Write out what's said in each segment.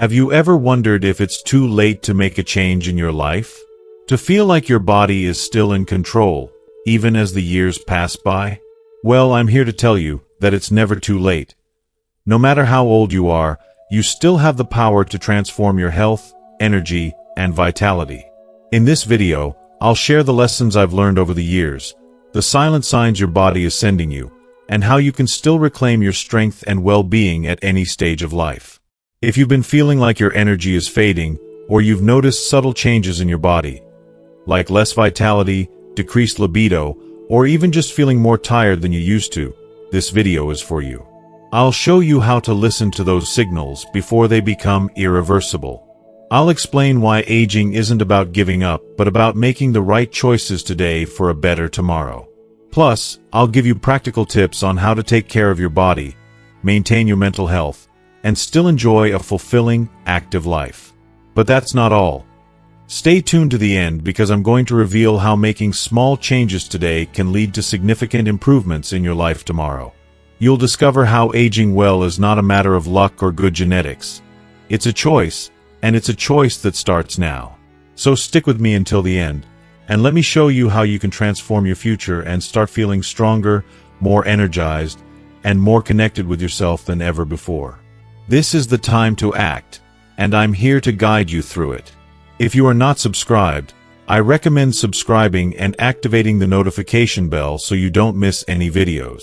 Have you ever wondered if it's too late to make a change in your life? To feel like your body is still in control, even as the years pass by? Well, I'm here to tell you that it's never too late. No matter how old you are, you still have the power to transform your health, energy, and vitality. In this video, I'll share the lessons I've learned over the years, the silent signs your body is sending you, and how you can still reclaim your strength and well-being at any stage of life. If you've been feeling like your energy is fading, or you've noticed subtle changes in your body, like less vitality, decreased libido, or even just feeling more tired than you used to, this video is for you. I'll show you how to listen to those signals before they become irreversible. I'll explain why aging isn't about giving up, but about making the right choices today for a better tomorrow. Plus, I'll give you practical tips on how to take care of your body, maintain your mental health, and still enjoy a fulfilling, active life. But that's not all. Stay tuned to the end because I'm going to reveal how making small changes today can lead to significant improvements in your life tomorrow. You'll discover how aging well is not a matter of luck or good genetics. It's a choice, and it's a choice that starts now. So stick with me until the end, and let me show you how you can transform your future and start feeling stronger, more energized, and more connected with yourself than ever before. This is the time to act, and I'm here to guide you through it. If you are not subscribed, I recommend subscribing and activating the notification bell so you don't miss any videos.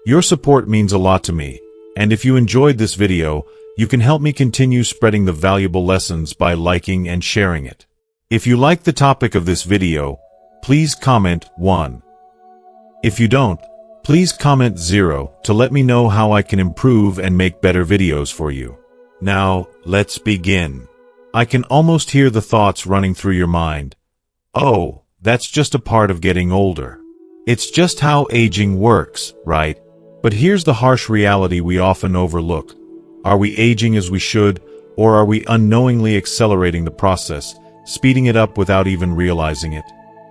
Your support means a lot to me, and if you enjoyed this video, you can help me continue spreading the valuable lessons by liking and sharing it. If you like the topic of this video, please comment 1. If you don't, please comment 0 to let me know how I can improve and make better videos for you. Now, let's begin. I can almost hear the thoughts running through your mind. Oh, that's just a part of getting older. It's just how aging works, right? But here's the harsh reality we often overlook. Are we aging as we should, or are we unknowingly accelerating the process, speeding it up without even realizing it?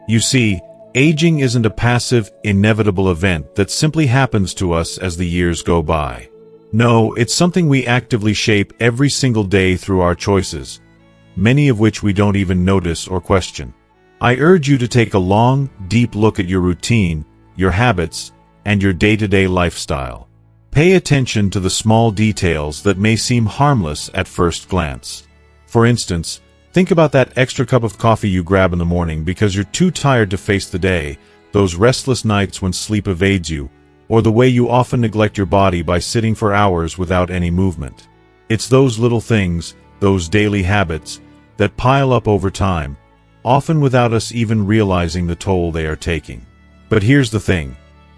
You see, aging isn't a passive, inevitable event that simply happens to us as the years go by. No, it's something we actively shape every single day through our choices, many of which we don't even notice or question. I urge you to take a long, deep look at your routine, your habits, and your day-to-day lifestyle. Pay attention to the small details that may seem harmless at first glance. For instance, think about that extra cup of coffee you grab in the morning because you're too tired to face the day, those restless nights when sleep evades you, or the way you often neglect your body by sitting for hours without any movement. It's those little things, those daily habits, that pile up over time, often without us even realizing the toll they are taking. But here's the thing.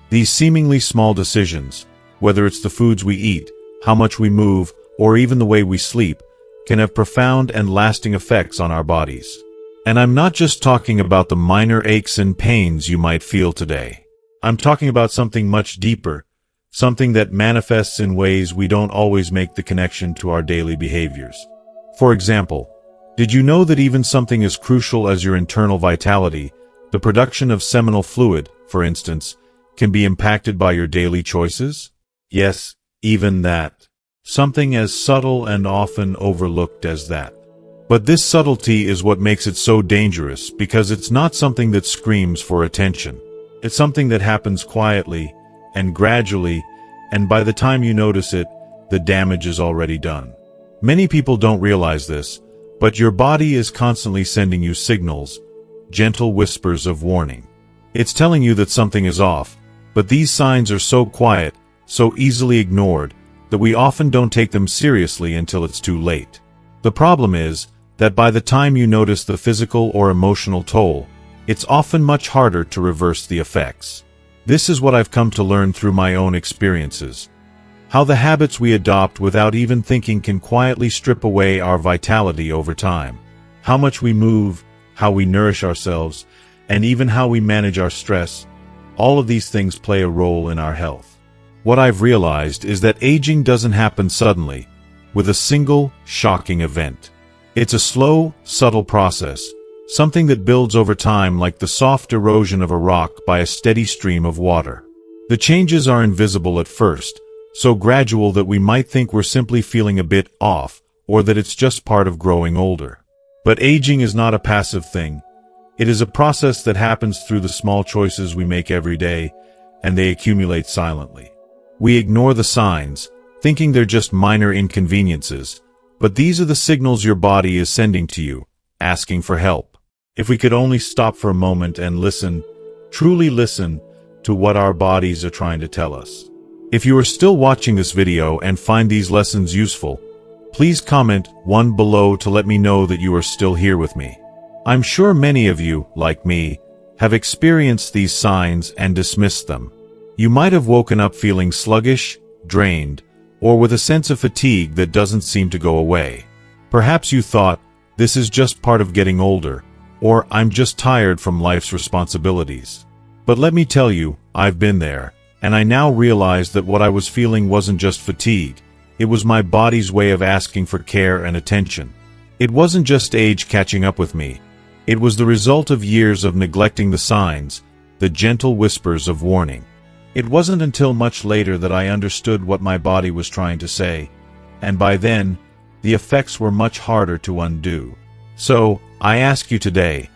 These seemingly small decisions, whether it's the foods we eat, how much we move, or even the way we sleep, can have profound and lasting effects on our bodies. And I'm not just talking about the minor aches and pains you might feel today. I'm talking about something much deeper, something that manifests in ways we don't always make the connection to our daily behaviors. For example, did you know that even something as crucial as your internal vitality, the production of seminal fluid, for instance, can be impacted by your daily choices? Yes, even that. Something as subtle and often overlooked as that. But this subtlety is what makes it so dangerous because it's not something that screams for attention. It's something that happens quietly and gradually, and by the time you notice it, the damage is already done. Many people don't realize this, but your body is constantly sending you signals, gentle whispers of warning. It's telling you that something is off, but these signs are so quiet, so easily ignored, that we often don't take them seriously until it's too late. The problem is that by the time you notice the physical or emotional toll, it's often much harder to reverse the effects. This is what I've come to learn through my own experiences. How the habits we adopt without even thinking can quietly strip away our vitality over time. How much we move, how we nourish ourselves, and even how we manage our stress, all of these things play a role in our health. What I've realized is that aging doesn't happen suddenly, with a single, shocking event. It's a slow, subtle process, something that builds over time like the soft erosion of a rock by a steady stream of water. The changes are invisible at first, so gradual that we might think we're simply feeling a bit off, or that it's just part of growing older. But aging is not a passive thing. It is a process that happens through the small choices we make every day, and they accumulate silently. We ignore the signs, thinking they're just minor inconveniences, but these are the signals your body is sending to you, asking for help. If we could only stop for a moment and listen, truly listen, to what our bodies are trying to tell us. If you are still watching this video and find these lessons useful, please comment 1 below to let me know that you are still here with me. I'm sure many of you, like me, have experienced these signs and dismissed them. You might have woken up feeling sluggish, drained, or with a sense of fatigue that doesn't seem to go away. Perhaps you thought, this is just part of getting older, or I'm just tired from life's responsibilities. But let me tell you, I've been there, and I now realize that what I was feeling wasn't just fatigue. It was my body's way of asking for care and attention. It wasn't just age catching up with me. It was the result of years of neglecting the signs, the gentle whispers of warning. It wasn't until much later that I understood what my body was trying to say, and by then, the effects were much harder to undo. So, I ask you today,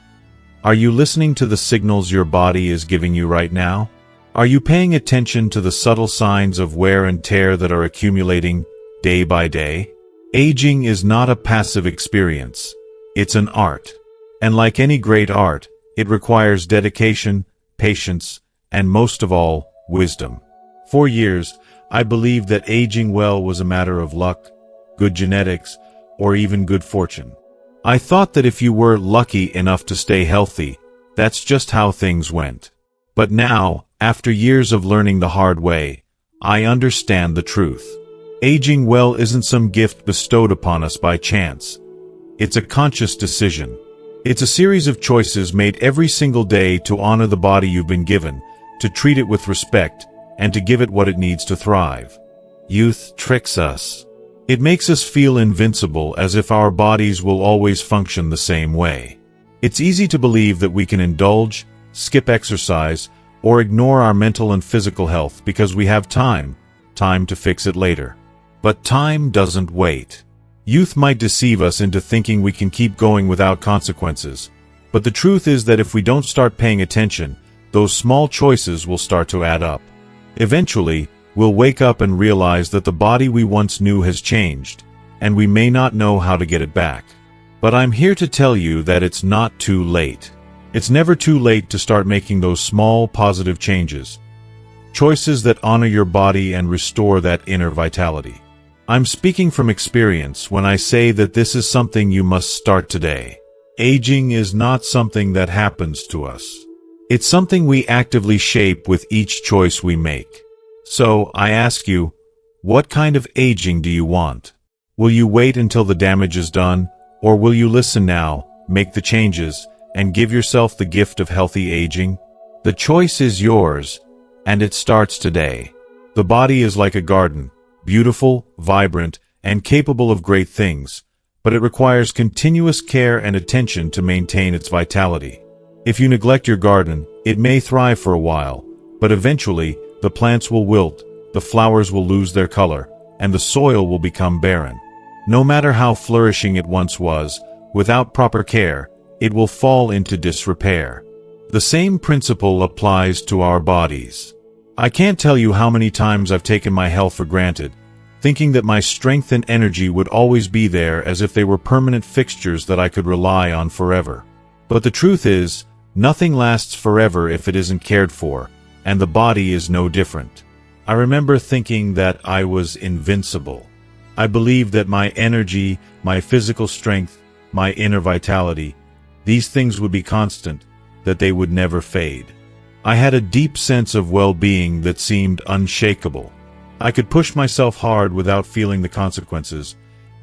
are you listening to the signals your body is giving you right now? Are you paying attention to the subtle signs of wear and tear that are accumulating day by day? Aging is not a passive experience. It's an art. And like any great art, it requires dedication, patience, and most of all, wisdom. For years, I believed that aging well was a matter of luck, good genetics, or even good fortune. I thought that if you were lucky enough to stay healthy, that's just how things went. But now, after years of learning the hard way, I understand the truth. Aging well isn't some gift bestowed upon us by chance. It's a conscious decision. It's a series of choices made every single day to honor the body you've been given, to treat it with respect, and to give it what it needs to thrive. Youth tricks us. It makes us feel invincible, as if our bodies will always function the same way. It's easy to believe that we can indulge, skip exercise, or ignore our mental and physical health because we have time to fix it later. But time doesn't wait. Youth might deceive us into thinking we can keep going without consequences, but the truth is that if we don't start paying attention, those small choices will start to add up. Eventually, we'll wake up and realize that the body we once knew has changed, and we may not know how to get it back. But I'm here to tell you that it's not too late. It's never too late to start making those small, positive changes. Choices that honor your body and restore that inner vitality. I'm speaking from experience when I say that this is something you must start today. Aging is not something that happens to us. It's something we actively shape with each choice we make. So, I ask you, what kind of aging do you want? Will you wait until the damage is done, or will you listen now, make the changes, and give yourself the gift of healthy aging? The choice is yours, and it starts today. The body is like a garden, beautiful, vibrant, and capable of great things, but it requires continuous care and attention to maintain its vitality. If you neglect your garden, it may thrive for a while, but eventually, the plants will wilt, the flowers will lose their color, and the soil will become barren. No matter how flourishing it once was, without proper care, it will fall into disrepair. The same principle applies to our bodies. I can't tell you how many times I've taken my health for granted, thinking that my strength and energy would always be there as if they were permanent fixtures that I could rely on forever. But the truth is, nothing lasts forever if it isn't cared for, and the body is no different. I remember thinking that I was invincible. I believed that my energy, my physical strength, my inner vitality, these things would be constant, that they would never fade. I had a deep sense of well-being that seemed unshakable. I could push myself hard without feeling the consequences,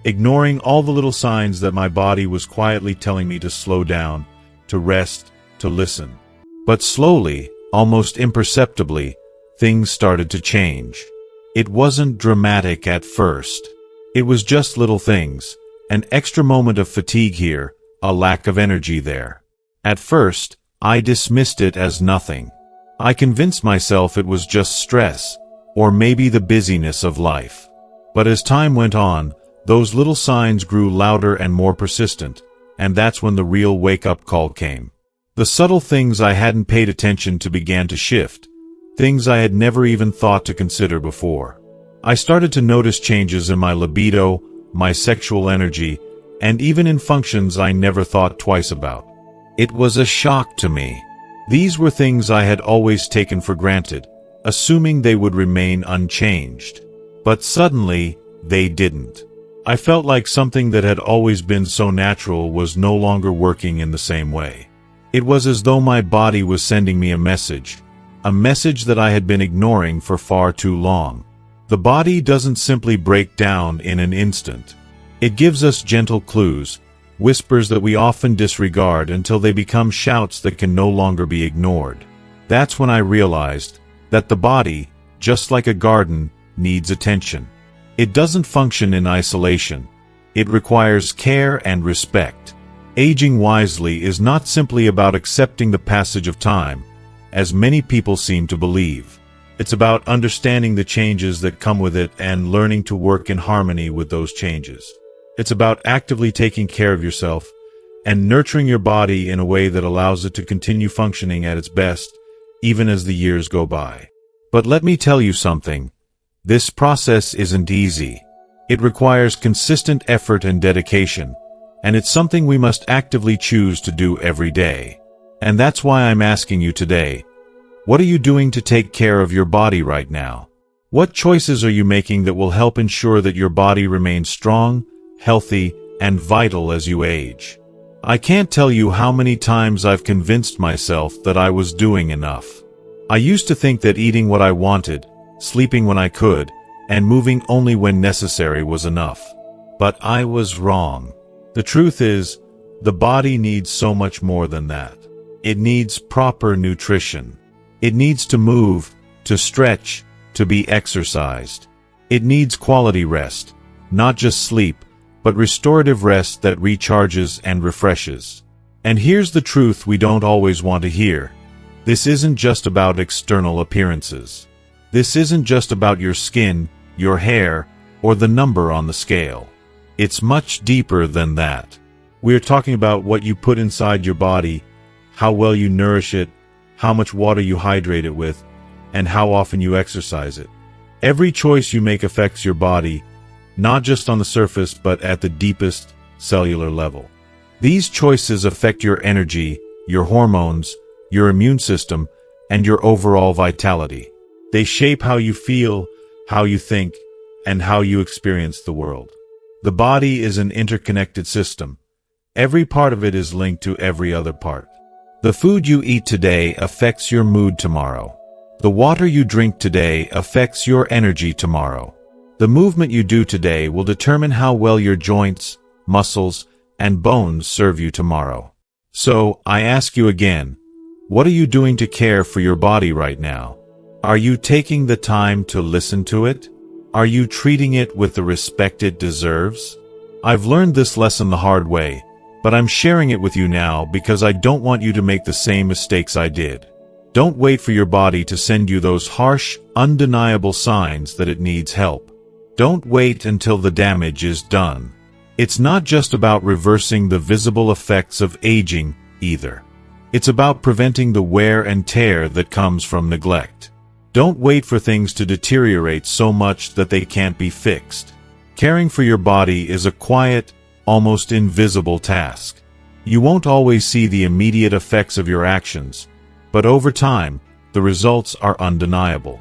ignoring all the little signs that my body was quietly telling me to slow down, to rest, to listen. But slowly, almost imperceptibly, things started to change. It wasn't dramatic at first. It was just little things, an extra moment of fatigue here, a lack of energy there. At first, I dismissed it as nothing. I convinced myself it was just stress, or maybe the busyness of life. But as time went on, those little signs grew louder and more persistent, and that's when the real wake-up call came. The subtle things I hadn't paid attention to began to shift, things I had never even thought to consider before. I started to notice changes in my libido, my sexual energy, and even in functions I never thought twice about. It was a shock to me. These were things I had always taken for granted, assuming they would remain unchanged. But suddenly, they didn't. I felt like something that had always been so natural was no longer working in the same way. It was as though my body was sending me a message that I had been ignoring for far too long. The body doesn't simply break down in an instant. It gives us gentle clues, whispers that we often disregard until they become shouts that can no longer be ignored. That's when I realized that the body, just like a garden, needs attention. It doesn't function in isolation. It requires care and respect. Aging wisely is not simply about accepting the passage of time, as many people seem to believe. It's about understanding the changes that come with it and learning to work in harmony with those changes. It's about actively taking care of yourself and nurturing your body in a way that allows it to continue functioning at its best, even as the years go by. But let me tell you something. This process isn't easy. It requires consistent effort and dedication, and it's something we must actively choose to do every day. And that's why I'm asking you today, what are you doing to take care of your body right now? What choices are you making that will help ensure that your body remains strong, healthy, and vital as you age? I can't tell you how many times I've convinced myself that I was doing enough. I used to think that eating what I wanted, sleeping when I could, and moving only when necessary was enough. But I was wrong. The truth is, the body needs so much more than that. It needs proper nutrition. It needs to move, to stretch, to be exercised. It needs quality rest, not just sleep, but restorative rest that recharges and refreshes. And here's the truth we don't always want to hear. This isn't just about external appearances. This isn't just about your skin, your hair, or the number on the scale. It's much deeper than that. We're talking about what you put inside your body, how well you nourish it, how much water you hydrate it with, and how often you exercise it. Every choice you make affects your body, not just on the surface but at the deepest cellular level. These choices affect your energy, your hormones, your immune system, and your overall vitality. They shape how you feel, how you think, and how you experience the world. The body is an interconnected system. Every part of it is linked to every other part. The food you eat today affects your mood tomorrow. The water you drink today affects your energy tomorrow. The movement you do today will determine how well your joints, muscles, and bones serve you tomorrow. So, I ask you again, what are you doing to care for your body right now? Are you taking the time to listen to it? Are you treating it with the respect it deserves? I've learned this lesson the hard way, but I'm sharing it with you now because I don't want you to make the same mistakes I did. Don't wait for your body to send you those harsh, undeniable signs that it needs help. Don't wait until the damage is done. It's not just about reversing the visible effects of aging, either. It's about preventing the wear and tear that comes from neglect. Don't wait for things to deteriorate so much that they can't be fixed. Caring for your body is a quiet, almost invisible task. You won't always see the immediate effects of your actions, but over time, the results are undeniable.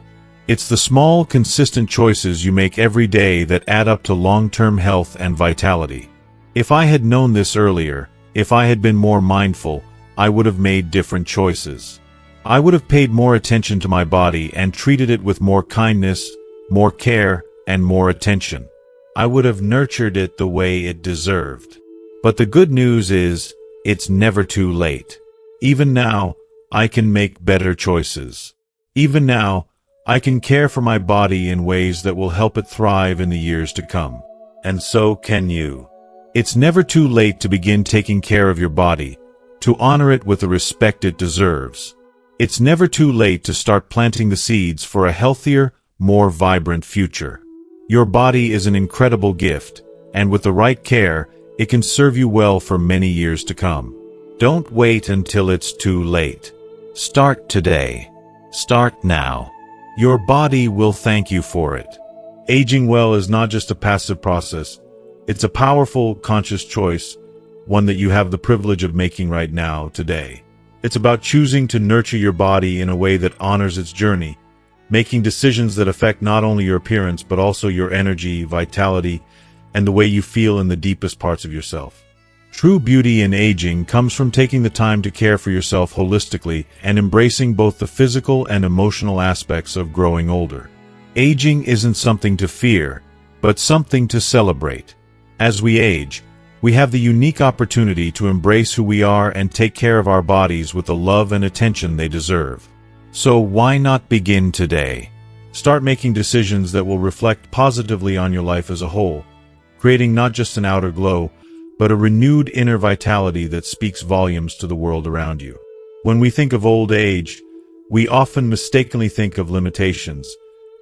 It's the small, consistent choices you make every day that add up to long-term health and vitality. If I had known this earlier, if I had been more mindful, I would have made different choices. I would have paid more attention to my body and treated it with more kindness, more care, and more attention. I would have nurtured it the way it deserved. But the good news is, it's never too late. Even now, I can make better choices. Even now, I can care for my body in ways that will help it thrive in the years to come. And so can you. It's never too late to begin taking care of your body, to honor it with the respect it deserves. It's never too late to start planting the seeds for a healthier, more vibrant future. Your body is an incredible gift, and with the right care, it can serve you well for many years to come. Don't wait until it's too late. Start today. Start now. Your body will thank you for it. Aging well is not just a passive process. It's a powerful, conscious choice, one that you have the privilege of making right now, today. It's about choosing to nurture your body in a way that honors its journey, making decisions that affect not only your appearance but also your energy, vitality, and the way you feel in the deepest parts of yourself. True beauty in aging comes from taking the time to care for yourself holistically and embracing both the physical and emotional aspects of growing older. Aging isn't something to fear, but something to celebrate. As we age, we have the unique opportunity to embrace who we are and take care of our bodies with the love and attention they deserve. So why not begin today? Start making decisions that will reflect positively on your life as a whole, creating not just an outer glow, but a renewed inner vitality that speaks volumes to the world around you. When we think of old age, we often mistakenly think of limitations,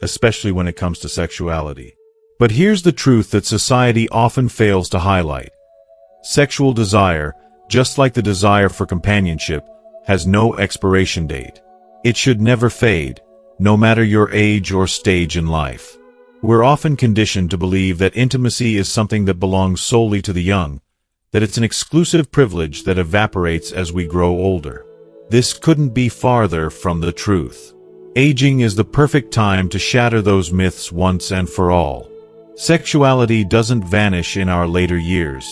especially when it comes to sexuality. But here's the truth that society often fails to highlight. Sexual desire, just like the desire for companionship, has no expiration date. It should never fade, no matter your age or stage in life. We're often conditioned to believe that intimacy is something that belongs solely to the young, that it's an exclusive privilege that evaporates as we grow older. This couldn't be farther from the truth. Aging is the perfect time to shatter those myths once and for all. Sexuality doesn't vanish in our later years.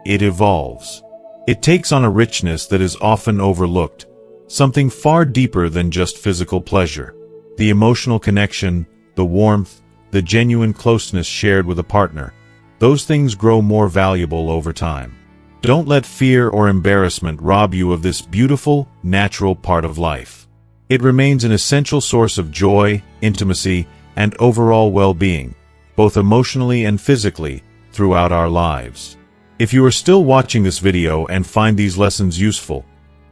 It evolves. It takes on a richness that is often overlooked, something far deeper than just physical pleasure. The emotional connection, the warmth, the genuine closeness shared with a partner, those things grow more valuable over time. Don't let fear or embarrassment rob you of this beautiful, natural part of life. It remains an essential source of joy, intimacy, and overall well-being, both emotionally and physically, throughout our lives. If you are still watching this video and find these lessons useful,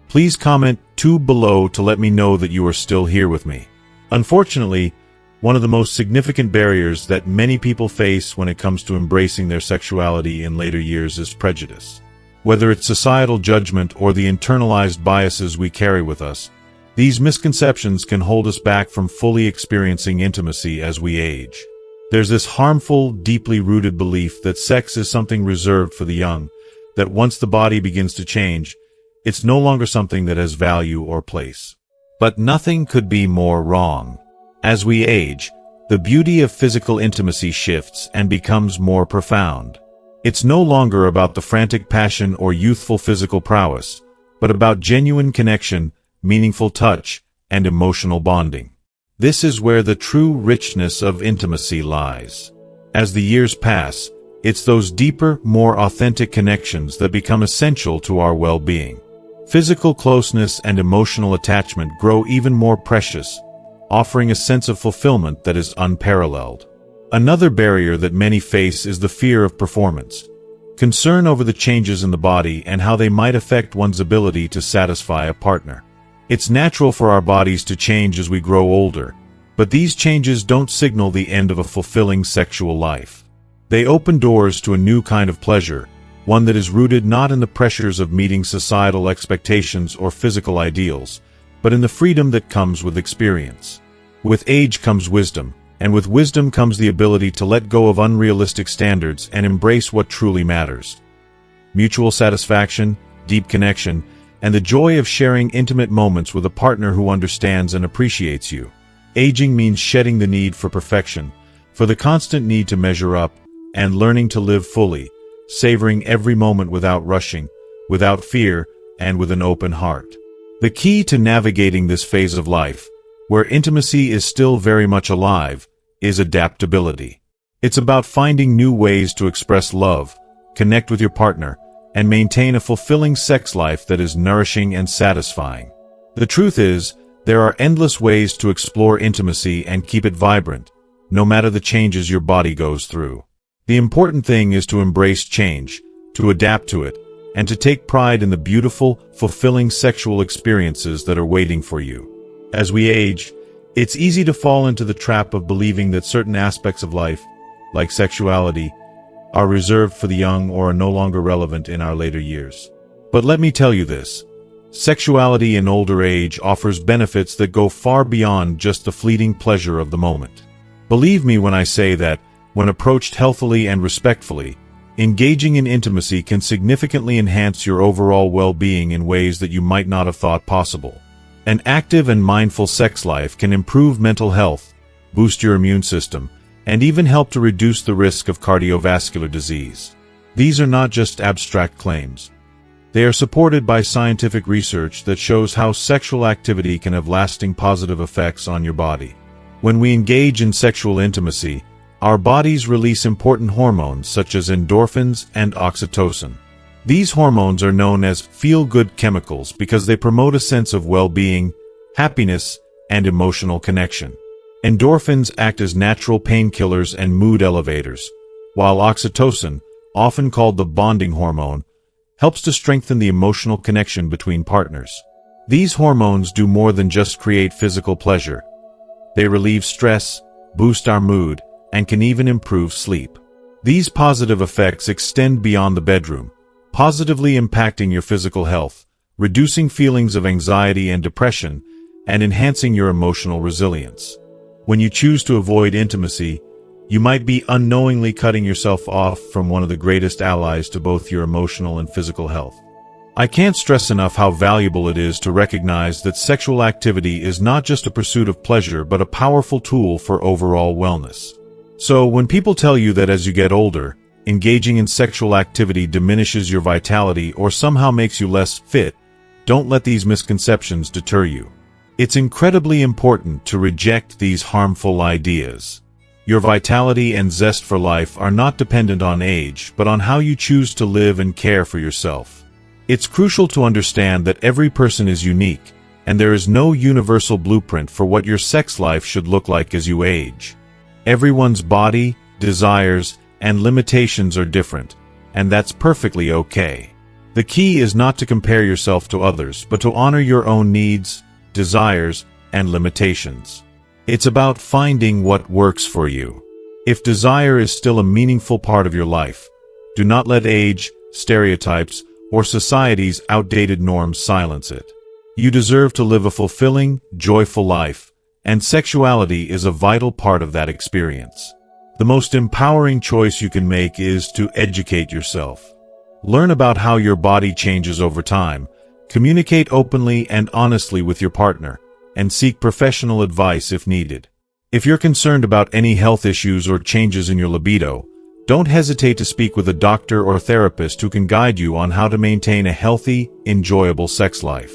please comment below to let me know that you are still here with me. Unfortunately, one of the most significant barriers that many people face when it comes to embracing their sexuality in later years is prejudice. Whether it's societal judgment or the internalized biases we carry with us, these misconceptions can hold us back from fully experiencing intimacy as we age. There's this harmful, deeply rooted belief that sex is something reserved for the young, that once the body begins to change, it's no longer something that has value or place. But nothing could be more wrong. As we age, the beauty of physical intimacy shifts and becomes more profound. It's no longer about the frantic passion or youthful physical prowess, but about genuine connection, meaningful touch, and emotional bonding. This is where the true richness of intimacy lies. As the years pass, it's those deeper, more authentic connections that become essential to our well-being. Physical closeness and emotional attachment grow even more precious, offering a sense of fulfillment that is unparalleled. Another barrier that many face is the fear of performance, concern over the changes in the body and how they might affect one's ability to satisfy a partner. It's natural for our bodies to change as we grow older, but these changes don't signal the end of a fulfilling sexual life. They open doors to a new kind of pleasure, one that is rooted not in the pressures of meeting societal expectations or physical ideals, but in the freedom that comes with experience. With age comes wisdom, and with wisdom comes the ability to let go of unrealistic standards and embrace what truly matters. Mutual satisfaction, deep connection, and the joy of sharing intimate moments with a partner who understands and appreciates you. Aging means shedding the need for perfection, for the constant need to measure up, and learning to live fully, savoring every moment without rushing, without fear, and with an open heart. The key to navigating this phase of life, where intimacy is still very much alive, is adaptability. It's about finding new ways to express love, connect with your partner, and maintain a fulfilling sex life that is nourishing and satisfying. The truth is, there are endless ways to explore intimacy and keep it vibrant, no matter the changes your body goes through. The important thing is to embrace change, to adapt to it, and to take pride in the beautiful, fulfilling sexual experiences that are waiting for you. As we age, it's easy to fall into the trap of believing that certain aspects of life, like sexuality, are reserved for the young or are no longer relevant in our later years. But let me tell you this. Sexuality in older age offers benefits that go far beyond just the fleeting pleasure of the moment. Believe me when I say that, when approached healthily and respectfully, engaging in intimacy can significantly enhance your overall well-being in ways that you might not have thought possible. An active and mindful sex life can improve mental health, boost your immune system, and even help to reduce the risk of cardiovascular disease. These are not just abstract claims. They are supported by scientific research that shows how sexual activity can have lasting positive effects on your body. When we engage in sexual intimacy, our bodies release important hormones such as endorphins and oxytocin. These hormones are known as feel-good chemicals because they promote a sense of well-being, happiness, and emotional connection. Endorphins act as natural painkillers and mood elevators, while oxytocin, often called the bonding hormone, helps to strengthen the emotional connection between partners. These hormones do more than just create physical pleasure. They relieve stress, boost our mood, and can even improve sleep. These positive effects extend beyond the bedroom, positively impacting your physical health, reducing feelings of anxiety and depression, and enhancing your emotional resilience. When you choose to avoid intimacy, you might be unknowingly cutting yourself off from one of the greatest allies to both your emotional and physical health. I can't stress enough how valuable it is to recognize that sexual activity is not just a pursuit of pleasure but a powerful tool for overall wellness. So, when people tell you that as you get older, engaging in sexual activity diminishes your vitality or somehow makes you less fit, don't let these misconceptions deter you. It's incredibly important to reject these harmful ideas. Your vitality and zest for life are not dependent on age, but on how you choose to live and care for yourself. It's crucial to understand that every person is unique, and there is no universal blueprint for what your sex life should look like as you age. Everyone's body, desires, and limitations are different, and that's perfectly okay. The key is not to compare yourself to others, but to honor your own needs, desires, and limitations. It's about finding what works for you. If desire is still a meaningful part of your life, do not let age, stereotypes, or society's outdated norms silence it. You deserve to live a fulfilling, joyful life, and sexuality is a vital part of that experience. The most empowering choice you can make is to educate yourself. Learn about how your body changes over time, communicate openly and honestly with your partner, and seek professional advice if needed. If you're concerned about any health issues or changes in your libido, don't hesitate to speak with a doctor or therapist who can guide you on how to maintain a healthy, enjoyable sex life.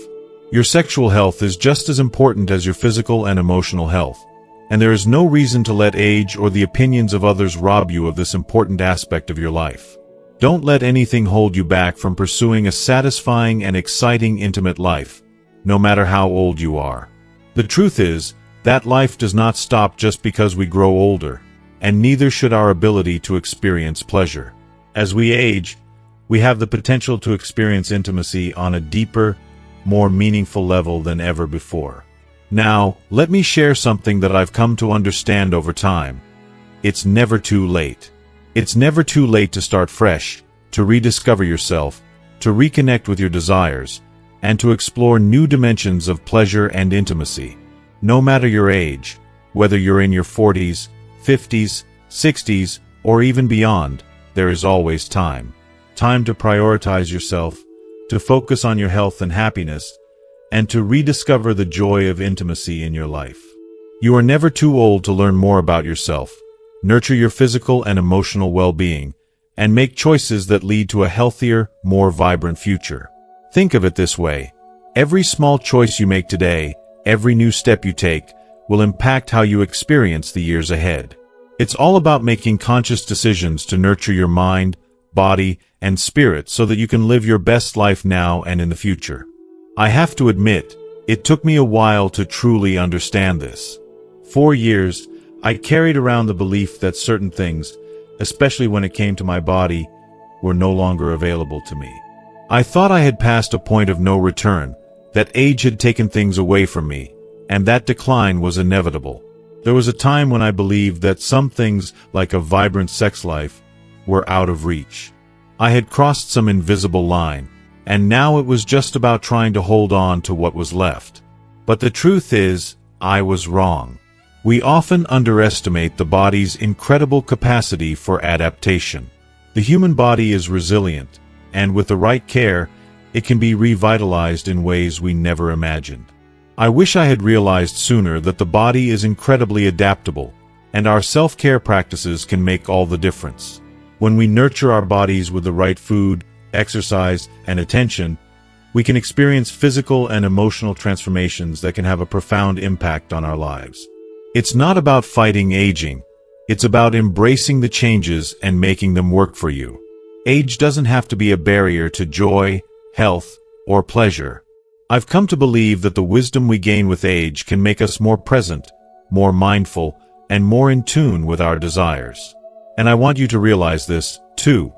Your sexual health is just as important as your physical and emotional health, and there is no reason to let age or the opinions of others rob you of this important aspect of your life. Don't let anything hold you back from pursuing a satisfying and exciting intimate life, no matter how old you are. The truth is, that life does not stop just because we grow older, and neither should our ability to experience pleasure. As we age, we have the potential to experience intimacy on a deeper, more meaningful level than ever before. Now, let me share something that I've come to understand over time. It's never too late. It's never too late to start fresh, to rediscover yourself, to reconnect with your desires, and to explore new dimensions of pleasure and intimacy. No matter your age, whether you're in your 40s, 50s, 60s, or even beyond, there is always time. Time to prioritize yourself, to focus on your health and happiness, and to rediscover the joy of intimacy in your life. You are never too old to learn more about yourself, nurture your physical and emotional well-being, and make choices that lead to a healthier, more vibrant future. Think of it this way. Every small choice you make today, every new step you take, will impact how you experience the years ahead. It's all about making conscious decisions to nurture your mind, body, and spirit so that you can live your best life now and in the future. I have to admit, it took me a while to truly understand this. For years, I carried around the belief that certain things, especially when it came to my body, were no longer available to me. I thought I had passed a point of no return, that age had taken things away from me, and that decline was inevitable. There was a time when I believed that some things, like a vibrant sex life, were out of reach. I had crossed some invisible line, and now it was just about trying to hold on to what was left. But the truth is, I was wrong. We often underestimate the body's incredible capacity for adaptation. The human body is resilient, and with the right care, it can be revitalized in ways we never imagined. I wish I had realized sooner that the body is incredibly adaptable, and our self-care practices can make all the difference. When we nurture our bodies with the right food, exercise, and attention, we can experience physical and emotional transformations that can have a profound impact on our lives. It's not about fighting aging. It's about embracing the changes and making them work for you. Age doesn't have to be a barrier to joy, health, or pleasure. I've come to believe that the wisdom we gain with age can make us more present, more mindful, and more in tune with our desires. And I want you to realize this, too.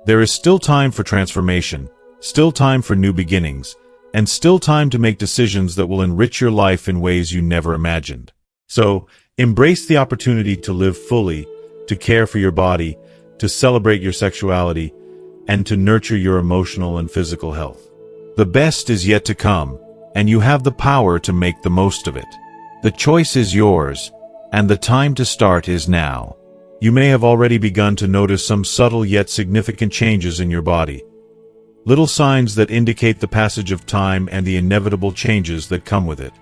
There is still time for transformation, still time for new beginnings, and still time to make decisions that will enrich your life in ways you never imagined. So, embrace the opportunity to live fully, to care for your body, to celebrate your sexuality, and to nurture your emotional and physical health. The best is yet to come, and you have the power to make the most of it. The choice is yours, and the time to start is now. You may have already begun to notice some subtle yet significant changes in your body. Little signs that indicate the passage of time and the inevitable changes that come with it.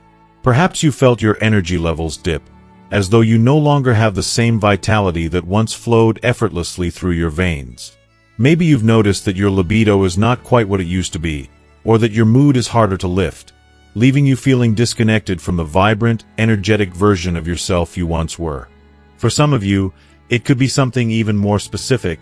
Perhaps you felt your energy levels dip, as though you no longer have the same vitality that once flowed effortlessly through your veins. Maybe you've noticed that your libido is not quite what it used to be, or that your mood is harder to lift, leaving you feeling disconnected from the vibrant, energetic version of yourself you once were. For some of you, it could be something even more specific,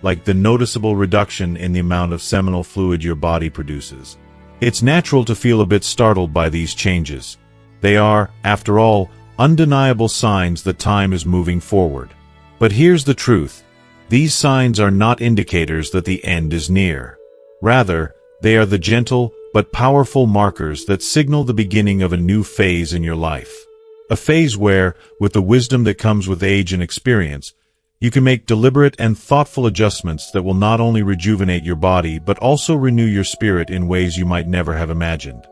like the noticeable reduction in the amount of seminal fluid your body produces. It's natural to feel a bit startled by these changes. They are, after all, undeniable signs that time is moving forward. But here's the truth. These signs are not indicators that the end is near. Rather, they are the gentle but powerful markers that signal the beginning of a new phase in your life. A phase where, with the wisdom that comes with age and experience, you can make deliberate and thoughtful adjustments that will not only rejuvenate your body but also renew your spirit in ways you might never have imagined.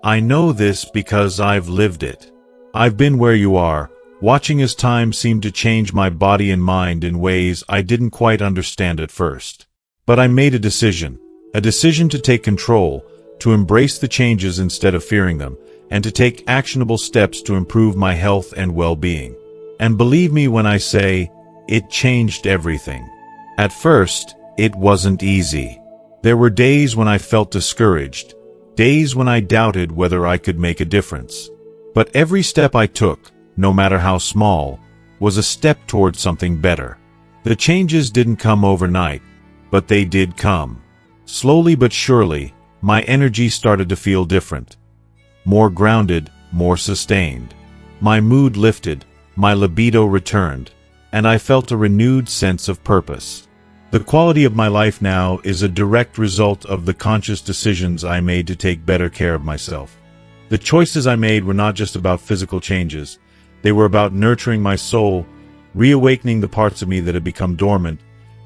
I know this because I've lived it. I've been where you are, watching as time seemed to change my body and mind in ways I didn't quite understand at first. But I made a decision to take control, to embrace the changes instead of fearing them, and to take actionable steps to improve my health and well-being. And believe me when I say, it changed everything. At first, it wasn't easy. There were days when I felt discouraged, days when I doubted whether I could make a difference. But every step I took, no matter how small, was a step towards something better. The changes didn't come overnight, but they did come. Slowly but surely, my energy started to feel different. More grounded, more sustained. My mood lifted, my libido returned, and I felt a renewed sense of purpose. The quality of my life now is a direct result of the conscious decisions I made to take better care of myself. The choices I made were not just about physical changes. They were about nurturing my soul, reawakening the parts of me that had become dormant,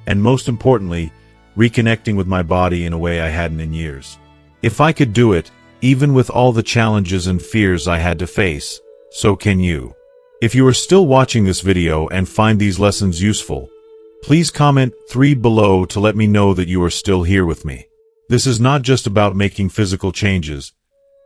and most importantly, reconnecting with my body in a way I hadn't in years. If I could do it, even with all the challenges and fears I had to face, so can you. If you are still watching this video and find these lessons useful, please comment 3 below to let me know that you are still here with me. This is not just about making physical changes.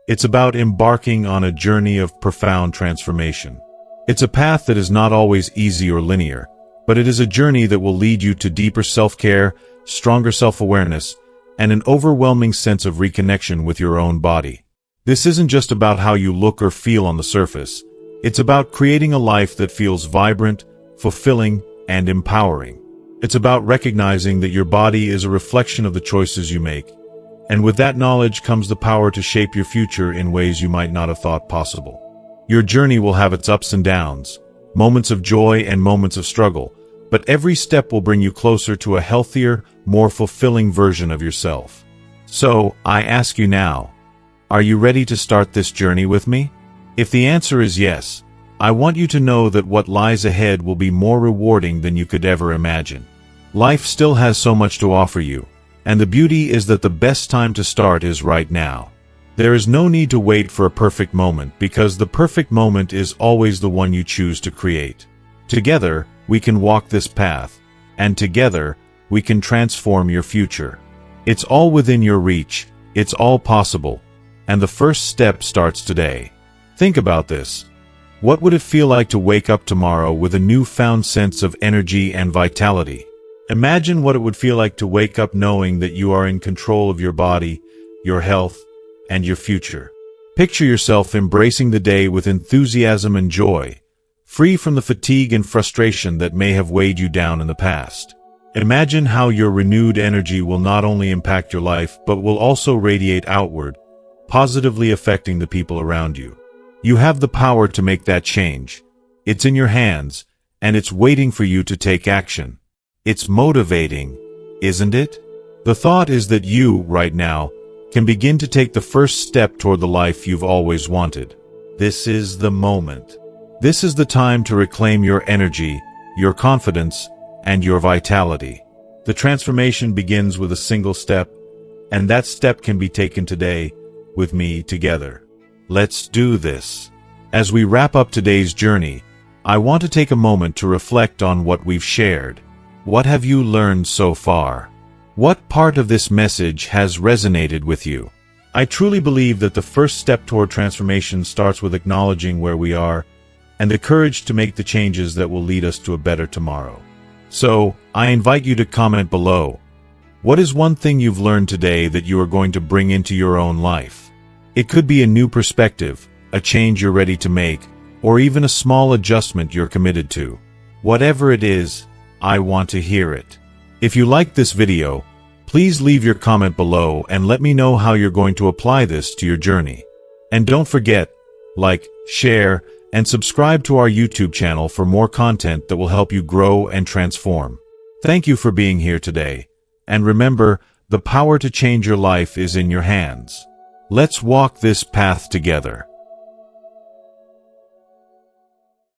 It's about embarking on a journey of profound transformation. It's a path that is not always easy or linear, but it is a journey that will lead you to deeper self-care, stronger self-awareness, and an overwhelming sense of reconnection with your own body. This isn't just about how you look or feel on the surface. It's about creating a life that feels vibrant, fulfilling, and empowering. It's about recognizing that your body is a reflection of the choices you make, and with that knowledge comes the power to shape your future in ways you might not have thought possible. Your journey will have its ups and downs, moments of joy and moments of struggle, but every step will bring you closer to a healthier, more fulfilling version of yourself. So, I ask you now, are you ready to start this journey with me? If the answer is yes, I want you to know that what lies ahead will be more rewarding than you could ever imagine. Life still has so much to offer you, and the beauty is that the best time to start is right now. There is no need to wait for a perfect moment, because the perfect moment is always the one you choose to create. Together, we can walk this path, and together, we can transform your future. It's all within your reach, it's all possible, and the first step starts today. Think about this. What would it feel like to wake up tomorrow with a newfound sense of energy and vitality? Imagine what it would feel like to wake up knowing that you are in control of your body, your health, and your future. Picture yourself embracing the day with enthusiasm and joy, free from the fatigue and frustration that may have weighed you down in the past. Imagine how your renewed energy will not only impact your life but will also radiate outward, positively affecting the people around you. You have the power to make that change. It's in your hands, and it's waiting for you to take action. It's motivating, isn't it? The thought is that you, right now, can begin to take the first step toward the life you've always wanted. This is the moment. This is the time to reclaim your energy, your confidence, and your vitality. The transformation begins with a single step, and that step can be taken today, with me together. Let's do this. As we wrap up today's journey, I want to take a moment to reflect on what we've shared. What have you learned so far? What part of this message has resonated with you? I truly believe that the first step toward transformation starts with acknowledging where we are and the courage to make the changes that will lead us to a better tomorrow. So, I invite you to comment below. What is one thing you've learned today that you are going to bring into your own life? It could be a new perspective, a change you're ready to make, or even a small adjustment you're committed to. Whatever it is, I want to hear it. If you liked this video, please leave your comment below and let me know how you're going to apply this to your journey. And don't forget, like, share, and subscribe to our YouTube channel for more content that will help you grow and transform. Thank you for being here today. And remember, the power to change your life is in your hands. Let's walk this path together.